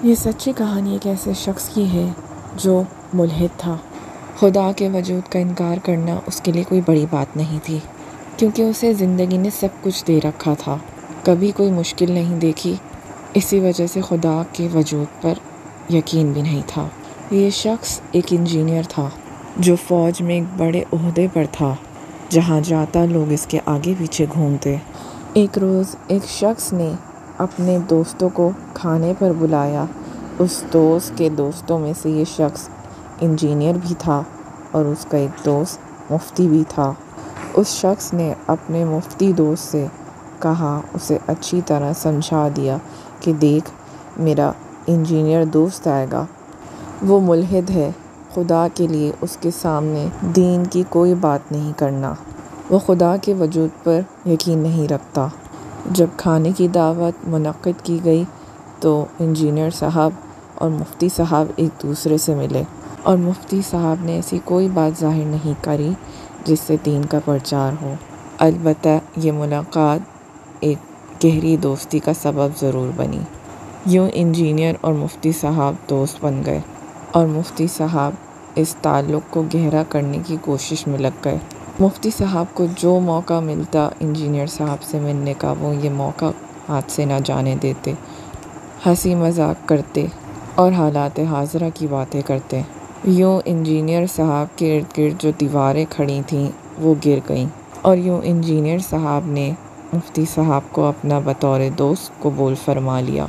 یہ سچی کہانی ایک ایسے شخص کی ہے جو ملحد تھا۔ خدا کے وجود کا انکار کرنا اس کے لیے کوئی بڑی بات نہیں تھی، کیونکہ اسے زندگی نے سب کچھ دے رکھا تھا، کبھی کوئی مشکل نہیں دیکھی۔ اسی وجہ سے خدا کے وجود پر یقین بھی نہیں تھا۔ یہ شخص ایک انجینئر تھا جو فوج میں ایک بڑے عہدے پر تھا۔ جہاں جاتا لوگ اس کے آگے پیچھے گھومتے۔ ایک روز ایک شخص نے اپنے دوستوں کو کھانے پر بلایا۔ اس دوست کے دوستوں میں سے یہ شخص انجینئر بھی تھا اور اس کا ایک دوست مفتی بھی تھا۔ اس شخص نے اپنے مفتی دوست سے کہا، اسے اچھی طرح سمجھا دیا کہ دیکھ، میرا انجینئر دوست آئے گا، وہ ملحد ہے، خدا کے لیے اس کے سامنے دین کی کوئی بات نہیں کرنا، وہ خدا کے وجود پر یقین نہیں رکھتا۔ جب کھانے کی دعوت منعقد کی گئی تو انجینئر صاحب اور مفتی صاحب ایک دوسرے سے ملے، اور مفتی صاحب نے ایسی کوئی بات ظاہر نہیں کری جس سے دین کا پرچار ہو۔ البتہ یہ ملاقات ایک گہری دوستی کا سبب ضرور بنی۔ یوں انجینئر اور مفتی صاحب دوست بن گئے، اور مفتی صاحب اس تعلق کو گہرا کرنے کی کوشش میں لگ گئے۔ مفتی صاحب کو جو موقع ملتا انجینئر صاحب سے ملنے کا، وہ یہ موقع ہاتھ سے نہ جانے دیتے۔ ہنسی مذاق کرتے اور حالات حاضرہ کی باتیں کرتے۔ یوں انجینئر صاحب کے ارد گرد جو دیواریں کھڑی تھیں وہ گر گئیں، اور یوں انجینئر صاحب نے مفتی صاحب کو اپنا بطور دوست قبول فرما لیا۔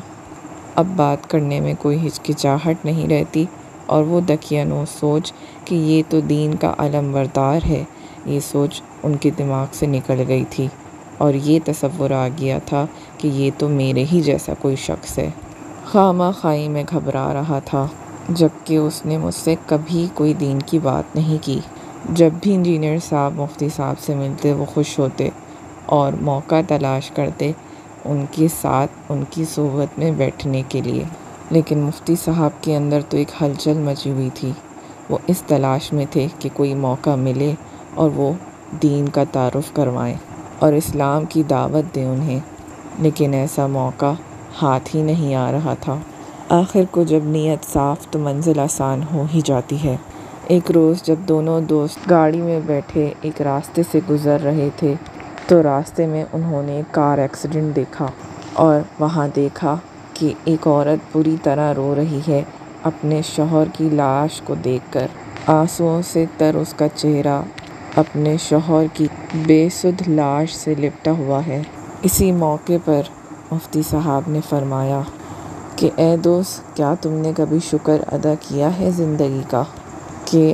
اب بات کرنے میں کوئی ہچکچاہٹ نہیں رہتی، اور وہ دکھیانوس سوچ کہ یہ تو دین کا علم بردار ہے، یہ سوچ ان کے دماغ سے نکل گئی تھی، اور یہ تصور آ گیا تھا کہ یہ تو میرے ہی جیسا کوئی شخص ہے۔ خواہ مخواہ میں گھبرا رہا تھا، جبکہ اس نے مجھ سے کبھی کوئی دین کی بات نہیں کی۔ جب بھی انجینئر صاحب مفتی صاحب سے ملتے وہ خوش ہوتے اور موقع تلاش کرتے ان کے ساتھ ان کی صحبت میں بیٹھنے کے لیے۔ لیکن مفتی صاحب کے اندر تو ایک ہلچل مچی ہوئی تھی۔ وہ اس تلاش میں تھے کہ کوئی موقع ملے اور وہ دین کا تعارف کروائیں اور اسلام کی دعوت دیں انہیں، لیکن ایسا موقع ہاتھ ہی نہیں آ رہا تھا۔ آخر کو جب نیت صاف تو منزل آسان ہو ہی جاتی ہے۔ ایک روز جب دونوں دوست گاڑی میں بیٹھے ایک راستے سے گزر رہے تھے تو راستے میں انہوں نے ایک کار ایکسیڈنٹ دیکھا، اور وہاں دیکھا کہ ایک عورت بری طرح رو رہی ہے اپنے شوہر کی لاش کو دیکھ کر۔ آنسوؤں سے تر اس کا چہرہ اپنے شوہر کی بے سدھ لاش سے لپٹا ہوا ہے۔ اسی موقع پر مفتی صاحب نے فرمایا کہ اے دوست، کیا تم نے کبھی شکر ادا کیا ہے زندگی کا کہ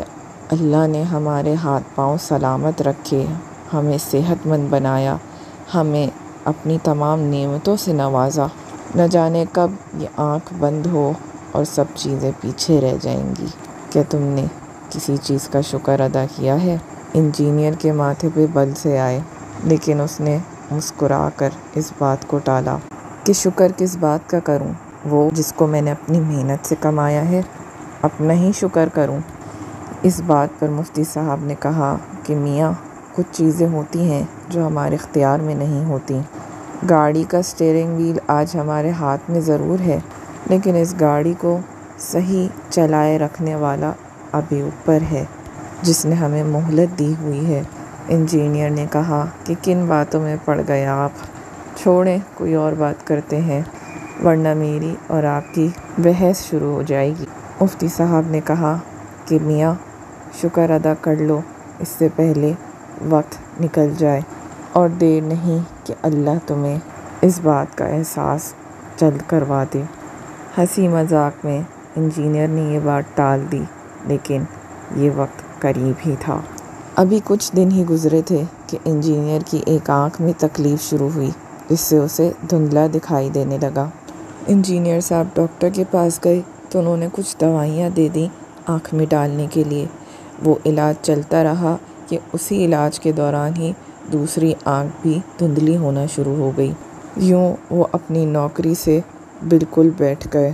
اللہ نے ہمارے ہاتھ پاؤں سلامت رکھے، ہمیں صحت مند بنایا، ہمیں اپنی تمام نعمتوں سے نوازا؟ نہ جانے کب یہ آنکھ بند ہو اور سب چیزیں پیچھے رہ جائیں گی۔ کیا تم نے کسی چیز کا شکر ادا کیا ہے؟ انجینئر کے ماتھے پہ بل سے آئے، لیکن اس نے مسکرا کر اس بات کو ٹالا کہ شکر کس بات کا کروں، وہ جس کو میں نے اپنی محنت سے کمایا ہے، اپنا ہی شکر کروں۔ اس بات پر مفتی صاحب نے کہا کہ میاں، کچھ چیزیں ہوتی ہیں جو ہمارے اختیار میں نہیں ہوتی۔ گاڑی کا اسٹیئرنگ وہیل آج ہمارے ہاتھ میں ضرور ہے، لیکن اس گاڑی کو صحیح چلائے رکھنے والا ابھی اوپر ہے، جس نے ہمیں مہلت دی ہوئی ہے۔ انجینئر نے کہا کہ کن باتوں میں پڑ گئے آپ، چھوڑیں کوئی اور بات کرتے ہیں، ورنہ میری اور آپ کی بحث شروع ہو جائے گی۔ مفتی صاحب نے کہا کہ میاں، شکر ادا کر لو اس سے پہلے وقت نکل جائے، اور دیر نہیں کہ اللہ تمہیں اس بات کا احساس جلد کروا دے۔ ہنسی مذاق میں انجینئر نے یہ بات ٹال دی، لیکن یہ وقت قریب ہی تھا۔ ابھی کچھ دن ہی گزرے تھے کہ انجینئر کی ایک آنکھ میں تکلیف شروع ہوئی، جس سے اسے دھندلا دکھائی دینے لگا۔ انجینئر صاحب ڈاکٹر کے پاس گئے تو انہوں نے کچھ دوائیاں دے دیں آنکھ میں ڈالنے کے لیے۔ وہ علاج چلتا رہا کہ اسی علاج کے دوران ہی دوسری آنکھ بھی دھندلی ہونا شروع ہو گئی۔ یوں وہ اپنی نوکری سے بالکل بیٹھ گئے۔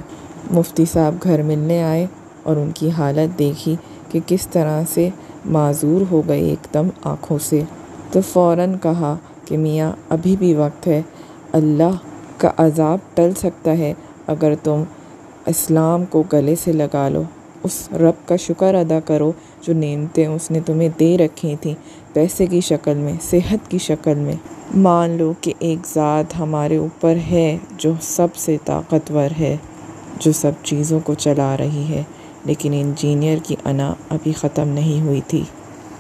مفتی صاحب گھر ملنے آئے اور ان کی حالت دیکھی کہ کس طرح سے معذور ہو گئے ایک دم آنکھوں سے، تو فوراً کہا کہ میاں، ابھی بھی وقت ہے، اللہ کا عذاب ٹل سکتا ہے اگر تم اسلام کو گلے سے لگا لو، اس رب کا شکر ادا کرو جو نعمتیں اس نے تمہیں دے رکھی تھیں، پیسے کی شکل میں، صحت کی شکل میں۔ مان لو کہ ایک ذات ہمارے اوپر ہے جو سب سے طاقتور ہے، جو سب چیزوں کو چلا رہی ہے۔ لیکن انجینئر کی انا ابھی ختم نہیں ہوئی تھی،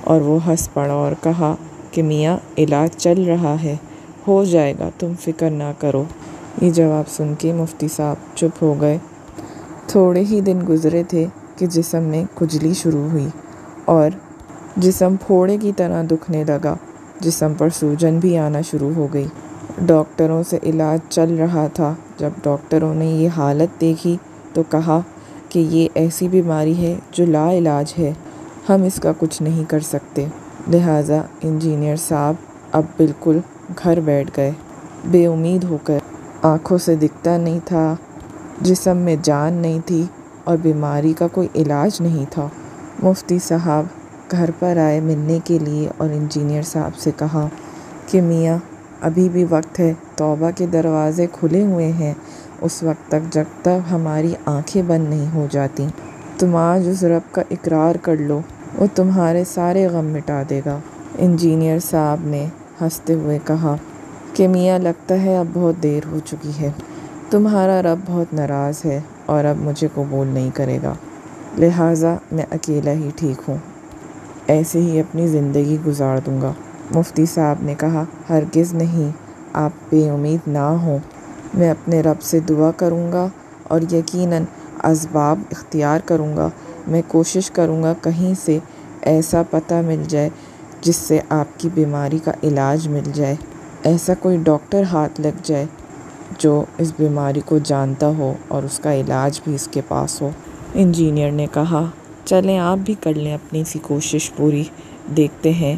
اور وہ ہنس پڑا اور کہا کہ میاں علاج چل رہا ہے، ہو جائے گا، تم فکر نہ کرو۔ یہ جواب سن کے مفتی صاحب چپ ہو گئے۔ تھوڑے ہی دن گزرے تھے کہ جسم میں کھجلی شروع ہوئی اور جسم پھوڑے کی طرح دکھنے لگا، جسم پر سوجن بھی آنا شروع ہو گئی۔ ڈاکٹروں سے علاج چل رہا تھا۔ جب ڈاکٹروں نے یہ حالت دیکھی تو کہا کہ یہ ایسی بیماری ہے جو لا علاج ہے، ہم اس کا کچھ نہیں کر سکتے۔ لہٰذا انجینئر صاحب اب بالکل گھر بیٹھ گئے، بے امید ہو کر۔ آنکھوں سے دکھتا نہیں تھا، جسم میں جان نہیں تھی اور بیماری کا کوئی علاج نہیں تھا۔ مفتی صاحب گھر پر آئے ملنے کے لیے اور انجینئر صاحب سے کہا کہ میاں ابھی بھی وقت ہے، توبہ کے دروازے کھلے ہوئے ہیں، اس وقت تک جب تک ہماری آنکھیں بند نہیں ہو جاتی۔ تم آج اس رب کا اقرار کر لو، وہ تمہارے سارے غم مٹا دے گا۔ انجینئر صاحب نے ہنستے ہوئے کہا کہ میاں لگتا ہے اب بہت دیر ہو چکی ہے، تمہارا رب بہت ناراض ہے اور اب مجھے قبول نہیں کرے گا، لہٰذا میں اکیلا ہی ٹھیک ہوں، ایسے ہی اپنی زندگی گزار دوں گا۔ مفتی صاحب نے کہا ہرگز نہیں، آپ بے امید نہ ہوں، میں اپنے رب سے دعا کروں گا اور یقیناً اسباب اختیار کروں گا۔ میں کوشش کروں گا کہیں سے ایسا پتہ مل جائے جس سے آپ کی بیماری کا علاج مل جائے، ایسا کوئی ڈاکٹر ہاتھ لگ جائے جو اس بیماری کو جانتا ہو اور اس کا علاج بھی اس کے پاس ہو۔ انجینئر نے کہا چلیں آپ بھی کر لیں اپنی سی کوشش پوری، دیکھتے ہیں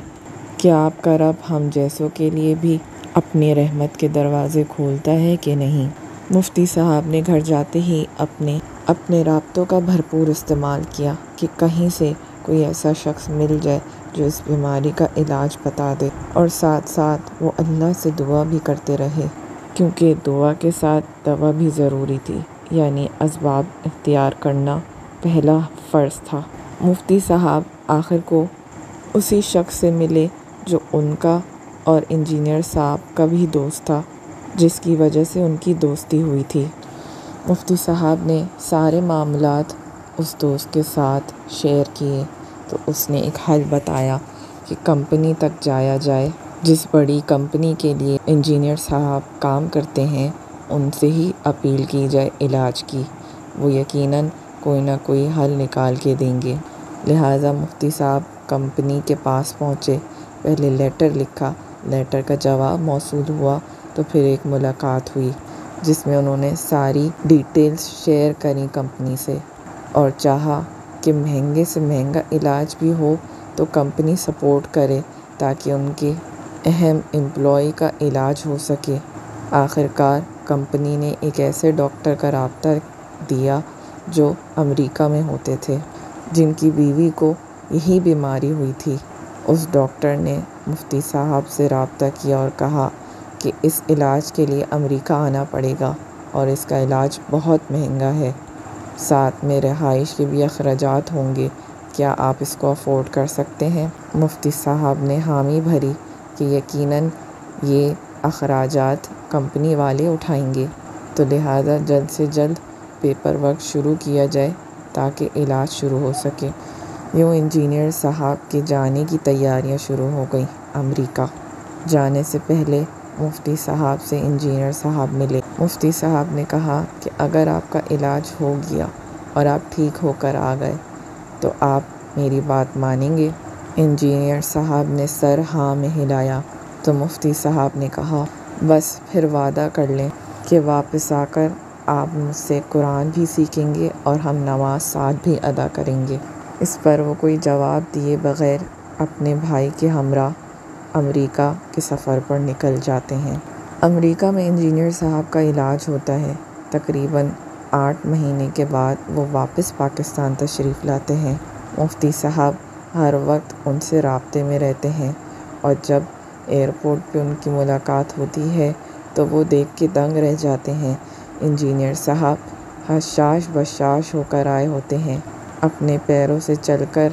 کہ آپ کا رب ہم جیسوں کے لیے بھی اپنی رحمت کے دروازے کھولتا ہے کہ نہیں۔ مفتی صاحب نے گھر جاتے ہی اپنے رابطوں کا بھرپور استعمال کیا کہ کہیں سے کوئی ایسا شخص مل جائے جو اس بیماری کا علاج بتا دے، اور ساتھ ساتھ وہ اللہ سے دعا بھی کرتے رہے، کیونکہ دعا کے ساتھ دوا بھی ضروری تھی، یعنی اسباب اختیار کرنا پہلا فرض تھا۔ مفتی صاحب آخر کو اسی شخص سے ملے جو ان کا اور انجینئر صاحب کا بھی دوست تھا، جس کی وجہ سے ان کی دوستی ہوئی تھی۔ مفتی صاحب نے سارے معاملات اس دوست کے ساتھ شیئر کیے تو اس نے ایک حل بتایا کہ کمپنی تک جایا جائے، جس بڑی کمپنی کے لیے انجینئر صاحب کام کرتے ہیں ان سے ہی اپیل کی جائے علاج کی، وہ یقیناً کوئی نہ کوئی حل نکال کے دیں گے۔ لہٰذا مفتی صاحب کمپنی کے پاس پہنچے، پہلے لیٹر لکھا، لیٹر کا جواب موصول ہوا تو پھر ایک ملاقات ہوئی جس میں انہوں نے ساری ڈیٹیلز شیئر کریں کمپنی سے اور چاہا کہ مہنگے سے مہنگا علاج بھی ہو تو کمپنی سپورٹ کرے تاکہ ان کے اہم امپلائی کا علاج ہو سکے۔ آخرکار کمپنی نے ایک ایسے ڈاکٹر کا رابطہ دیا جو امریکہ میں ہوتے تھے، جن کی بیوی کو یہی بیماری ہوئی تھی۔ اس ڈاکٹر نے مفتی صاحب سے رابطہ کیا اور کہا کہ اس علاج کے لیے امریکہ آنا پڑے گا اور اس کا علاج بہت مہنگا ہے، ساتھ میں رہائش کے بھی اخراجات ہوں گے، کیا آپ اس کو افورڈ کر سکتے ہیں؟ مفتی صاحب نے حامی بھری کہ یقیناً یہ اخراجات کمپنی والے اٹھائیں گے، تو لہٰذا جلد سے جلد پیپر ورک شروع کیا جائے تاکہ علاج شروع ہو سکے۔ یوں انجینئر صاحب کے جانے کی تیاریاں شروع ہو گئیں۔ امریکہ جانے سے پہلے مفتی صاحب سے انجینئر صاحب ملے۔ مفتی صاحب نے کہا کہ اگر آپ کا علاج ہو گیا اور آپ ٹھیک ہو کر آ گئے تو آپ میری بات مانیں گے؟ انجینئر صاحب نے سر ہاں میں ہلایا تو مفتی صاحب نے کہا بس پھر وعدہ کر لیں کہ واپس آ کر آپ مجھ سے قرآن بھی سیکھیں گے اور ہم نماز ساتھ بھی ادا کریں گے۔ اس پر وہ کوئی جواب دیے بغیر اپنے بھائی کے ہمراہ امریکہ کے سفر پر نکل جاتے ہیں۔ امریکہ میں انجینئر صاحب کا علاج ہوتا ہے۔ تقریباً 8 مہینے کے بعد وہ واپس پاکستان تشریف لاتے ہیں۔ مفتی صاحب ہر وقت ان سے رابطے میں رہتے ہیں اور جب ایئرپورٹ پہ ان کی ملاقات ہوتی ہے تو وہ دیکھ کے دنگ رہ جاتے ہیں۔ انجینئر صاحب حشاش بشاش ہو کر آئے ہوتے ہیں، اپنے پیروں سے چل کر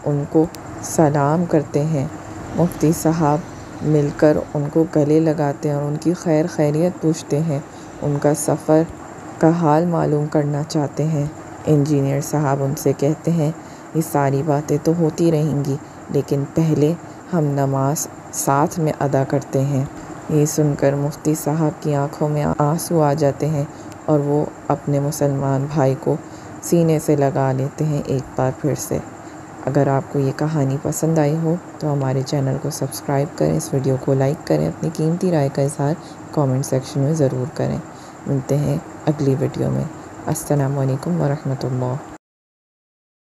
ان کو سلام کرتے ہیں۔ مفتی صاحب مل کر ان کو گلے لگاتے ہیں اور ان کی خیر خیریت پوچھتے ہیں، ان کا سفر کا حال معلوم کرنا چاہتے ہیں۔ انجینئر صاحب ان سے کہتے ہیں، یہ ساری باتیں تو ہوتی رہیں گی، لیکن پہلے ہم نماز ساتھ میں ادا کرتے ہیں۔ یہ سن کر مفتی صاحب کی آنکھوں میں آنسو آ جاتے ہیں اور وہ اپنے مسلمان بھائی کو سینے سے لگا لیتے ہیں ایک بار پھر سے۔ اگر آپ کو یہ کہانی پسند آئی ہو تو ہمارے چینل کو سبسکرائب کریں، اس ویڈیو کو لائک کریں، اپنی قیمتی رائے کا اظہار کامنٹ سیکشن میں ضرور کریں۔ ملتے ہیں اگلی ویڈیو میں۔ السلام علیکم ورحمۃ اللہ۔